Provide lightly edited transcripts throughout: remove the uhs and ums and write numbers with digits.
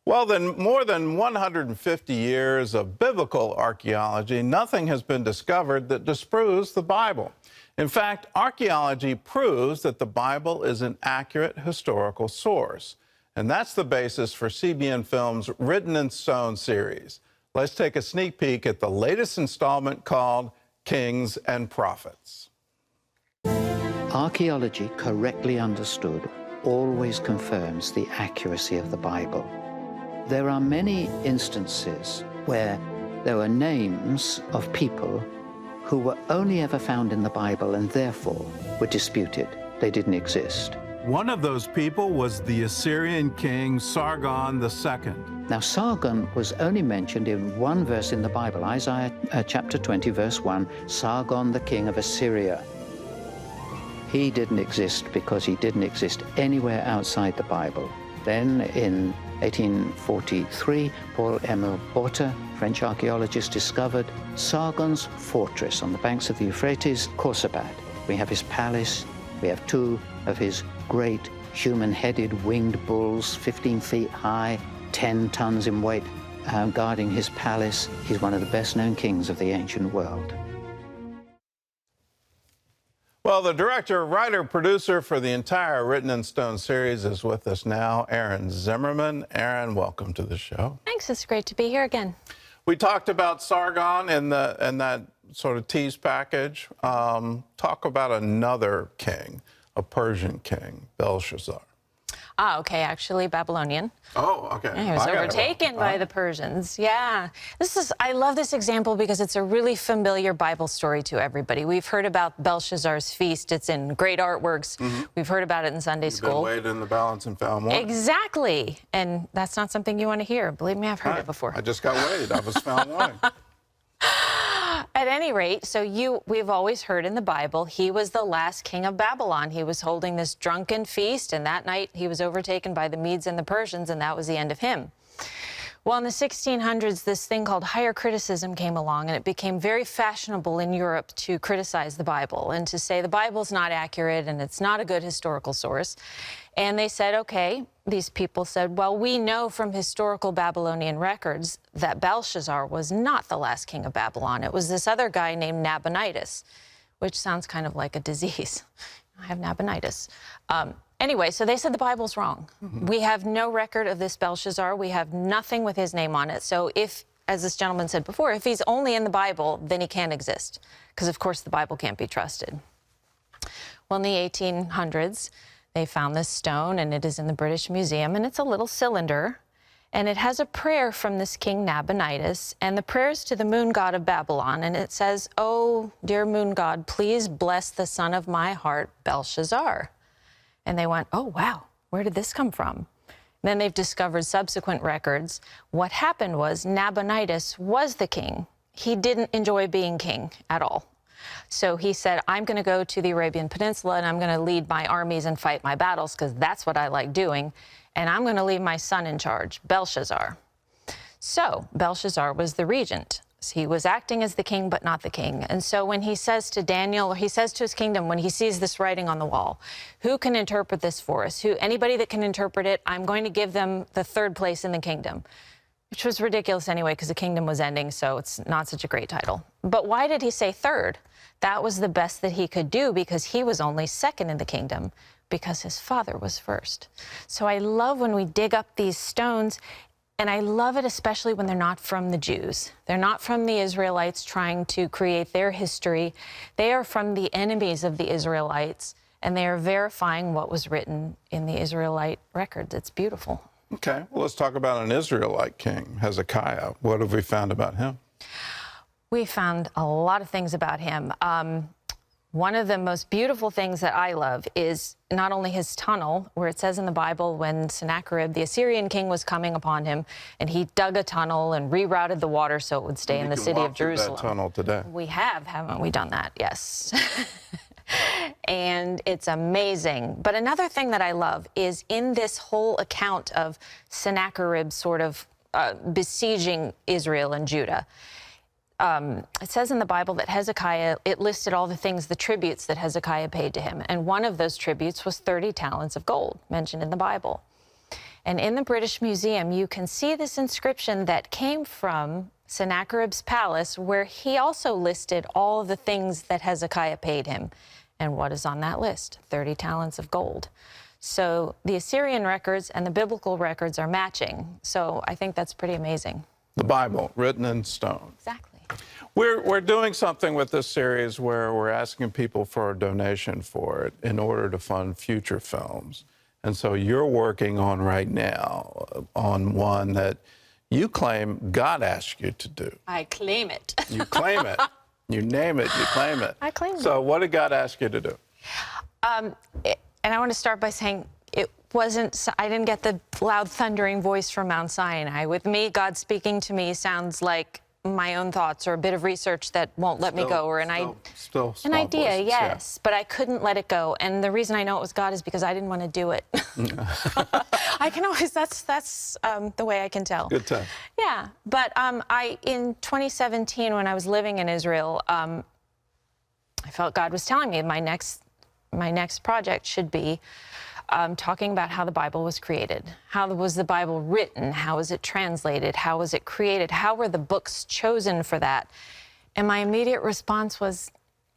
Well, in more than 150 years of biblical archaeology, nothing has been discovered that disproves the Bible. In fact, archaeology proves that the Bible is an accurate historical source. And that's the basis for CBN Films' Written in Stone series. Let's take a sneak peek at the latest installment called Kings and Prophets. Archaeology, correctly understood, always confirms the accuracy of the Bible. There are many instances where there were names of people who were only ever found in the Bible and therefore were disputed. They didn't exist. One of those people was the Assyrian king Sargon II. Now, Sargon was only mentioned in one verse in the Bible, Isaiah chapter 20, verse 1, Sargon, the king of Assyria. He didn't exist because he didn't exist anywhere outside the Bible. Then in 1843, Paul-Émile Porta, French archaeologist, discovered Sargon's fortress on the banks of the Euphrates, Khorsabad. We have his palace, we have two of his great human-headed winged bulls, 15 feet high, 10 tons in weight, guarding his palace. He's one of the best-known kings of the ancient world. Well, the director, writer, producer for the entire Written in Stone series is with us now, Erin Zimmerman. Erin, welcome to the show. Thanks. It's great to be here again. We talked about Sargon in that sort of tease package. Talk about another king, a Persian king, Belshazzar. Ah, okay, actually Babylonian. Oh, okay. Yeah, he was overtaken by the Persians. Yeah. I love this example because it's a really familiar Bible story to everybody. We've heard about Belshazzar's feast. It's in great artworks. We've heard about it in Sunday school. You've been weighed in the balance and found one. Exactly. And that's not something you want to hear. Believe me, I've heard it before. I just got weighed. I was found wanting. At any rate, we've always heard in the Bible, he was the last king of Babylon. He was holding this drunken feast, and that night he was overtaken by the Medes and the Persians, and that was the end of him. Well, in the 1600s, this thing called higher criticism came along, and it became very fashionable in Europe to criticize the Bible and to say the Bible's not accurate and it's not a good historical source. And they said, okay, these people said, well, we know from historical Babylonian records that Belshazzar was not the last king of Babylon. It was this other guy named Nabonidus, which sounds kind of like a disease. I have Nabonidus. Anyway, so they said the Bible's wrong. We have no record of this Belshazzar. We have nothing with his name on it. So if, as this gentleman said before, if he's only in the Bible, then he can't exist. Because, of course, the Bible can't be trusted. Well, in the 1800s, they found this stone, and it is in the British Museum, and it's a little cylinder. And it has a prayer from this king Nabonidus, and the prayer is to the moon god of Babylon. And it says, "Oh, dear moon god, please bless the son of my heart, Belshazzar." And they went, oh, wow, where did this come from? Then they've discovered subsequent records. What happened was Nabonidus was the king. He didn't enjoy being king at all. So he said, I'm going to go to the Arabian Peninsula and I'm going to lead my armies and fight my battles because that's what I like doing. And I'm going to leave my son in charge, Belshazzar. So Belshazzar was the regent. He was acting as the king, but not the king. And so when he says to Daniel, or he says to his kingdom, when he sees this writing on the wall, who can interpret this for us? Anybody that can interpret it, I'm going to give them the third place in the kingdom. Which was ridiculous anyway, because the kingdom was ending, so it's not such a great title. But why did he say third? That was the best that he could do because he was only second in the kingdom because his father was first. So I love when we dig up these stones, and I love it especially when they're not from the Jews. They're not from the Israelites trying to create their history. They are from the enemies of the Israelites, and they are verifying what was written in the Israelite records. It's beautiful. Okay, well, let's talk about an Israelite king, Hezekiah. What have we found about him? We found a lot of things about him. One of the most beautiful things that I love is not only his tunnel, where it says in the Bible when Sennacherib, the Assyrian king, was coming upon him, and he dug a tunnel and rerouted the water so it would stay in the city of Jerusalem. That tunnel today. We have, haven't we done that? Yes. And it's amazing. But another thing that I love is in this whole account of Sennacherib sort of besieging Israel and Judah, it says in the Bible that Hezekiah, it listed all the things, the tributes that Hezekiah paid to him. And one of those tributes was 30 talents of gold, mentioned in the Bible. And in the British Museum, you can see this inscription that came from Sennacherib's palace, where he also listed all of the things that Hezekiah paid him. And what is on that list? 30 talents of gold. So the Assyrian records and the biblical records are matching. So I think that's pretty amazing. The Bible, written in stone. Exactly. We're doing something with this series where we're asking people for a donation for it in order to fund future films. And so you're working on right now on one that you claim God asked you to do. I claim it. You claim it. You name it, you claim it. I claim it. So what did God ask you to do? And I want to start by saying it wasn't, I didn't get the loud thundering voice from Mount Sinai. With me, God speaking to me sounds like my own thoughts or a bit of research that won't let me go, or an idea, voices, yes, but I couldn't let it go. And the reason I know it was God is because I didn't want to do it. I can always, that's the way I can tell. Good time. Yeah, but in 2017, when I was living in Israel, I felt God was telling me my next project should be talking about how the Bible was created. How was the Bible written? How was it translated? How was it created? How were the books chosen for that? And my immediate response was,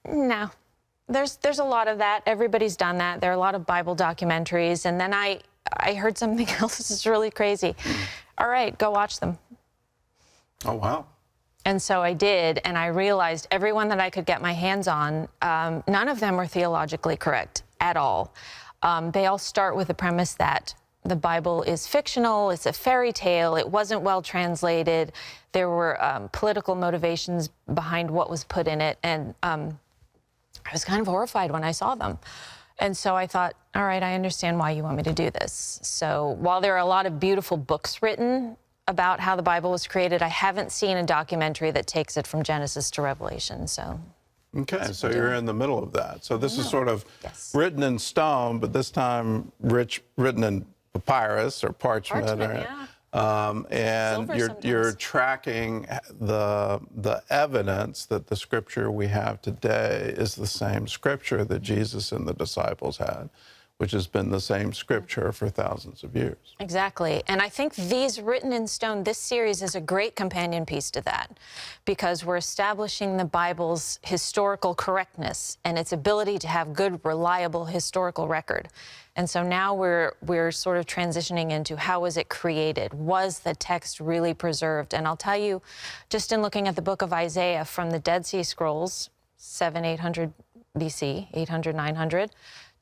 no. There's a lot of that. Everybody's done that. There are a lot of Bible documentaries. And then I heard something else. This is really crazy. All right, go watch them. Oh, wow. And so I did, and I realized everyone that I could get my hands on, none of them were theologically correct at all. They all start with the premise that the Bible is fictional, it's a fairy tale, it wasn't well translated, there were political motivations behind what was put in it, and I was kind of horrified when I saw them. And so I thought, all right, I understand why you want me to do this. So while there are a lot of beautiful books written about how the Bible was created, I haven't seen a documentary that takes it from Genesis to Revelation, so. Okay, so you're in the middle of that. So this is sort of written in stone, but this time written in papyrus or parchment. And you're tracking the evidence that the scripture we have today is the same scripture that Jesus and the disciples had, which has been the same scripture for thousands of years. Exactly. And I think these written in stone, this series is a great companion piece to that, because we're establishing the Bible's historical correctness and its ability to have good, reliable historical record. And so now we're sort of transitioning into how was it created? Was the text really preserved? And I'll tell you, just in looking at the book of Isaiah from the Dead Sea Scrolls, 800 BC, 800, 900,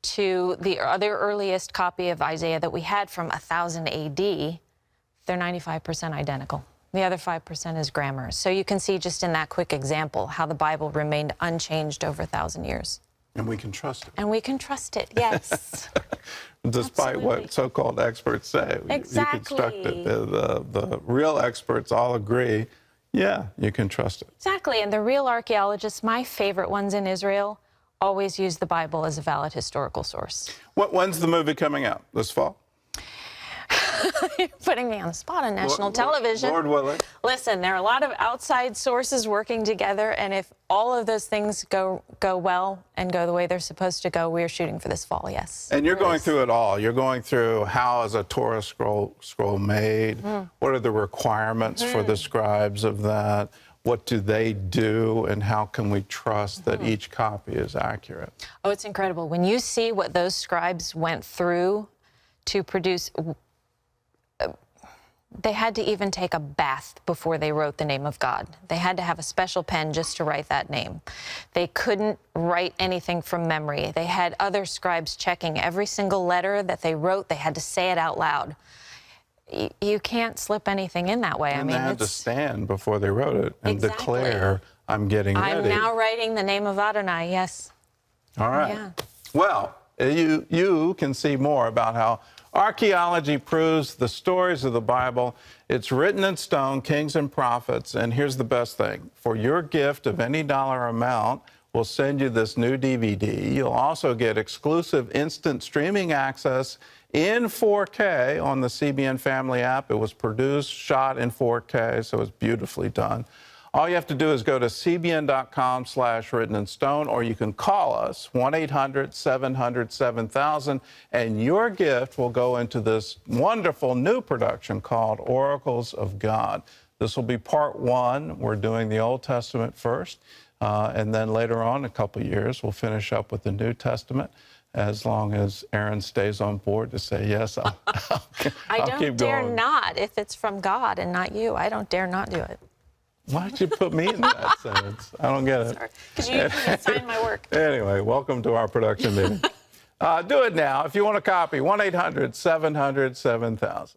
to the other earliest copy of Isaiah that we had from 1000 AD, they're 95% identical. The other 5% is grammar. So you can see just in that quick example how the Bible remained unchanged over 1,000 years. And we can trust it. And we can trust it, yes. Despite what so-called experts say. Exactly. You can trust it. The real experts all agree, yeah, you can trust it. Exactly. And the real archaeologists, my favorite ones in Israel, always use the Bible as a valid historical source. When's the movie coming out? This fall? You're putting me on the spot on national television. Lord willing. Listen, there are a lot of outside sources working together, and if all of those things go well and go the way they're supposed to go, we're shooting for this fall, yes. And you're going through it all. You're going through how is a Torah scroll made? What are the requirements for the scribes of that? What do they do, and how can we trust that each copy is accurate? Oh, it's incredible. When you see what those scribes went through to produce, they had to even take a bath before they wrote the name of God. They had to have a special pen just to write that name. They couldn't write anything from memory. They had other scribes checking every single letter that they wrote. They had to say it out loud. You can't slip anything in that way. And they had to stand before they wrote it and declare, I'm getting ready. I'm now writing the name of Adonai, yes. All right. Yeah. Well, you can see more about how archaeology proves the stories of the Bible. It's written in stone, kings and prophets. And here's the best thing. For your gift of any dollar amount, we'll send you this new DVD. You'll also get exclusive instant streaming access in 4K on the CBN Family app. It was produced, shot in 4K, so it's beautifully done. All you have to do is go to cbn.com/writteninstone, or you can call us, 1-800-700-7000, and your gift will go into this wonderful new production called Oracles of God. This will be part one. We're doing the Old Testament first, and then later on, a couple years, we'll finish up with the New Testament. As long as Erin stays on board to say yes, I'll I keep don't dare going. not, if it's from God and not you. I don't dare not do it. Why'd you put me in that sentence? I don't get it. Sorry, because you signed my work. Anyway, welcome to our production meeting. Do it now. If you want a copy, 1-800-700-7000.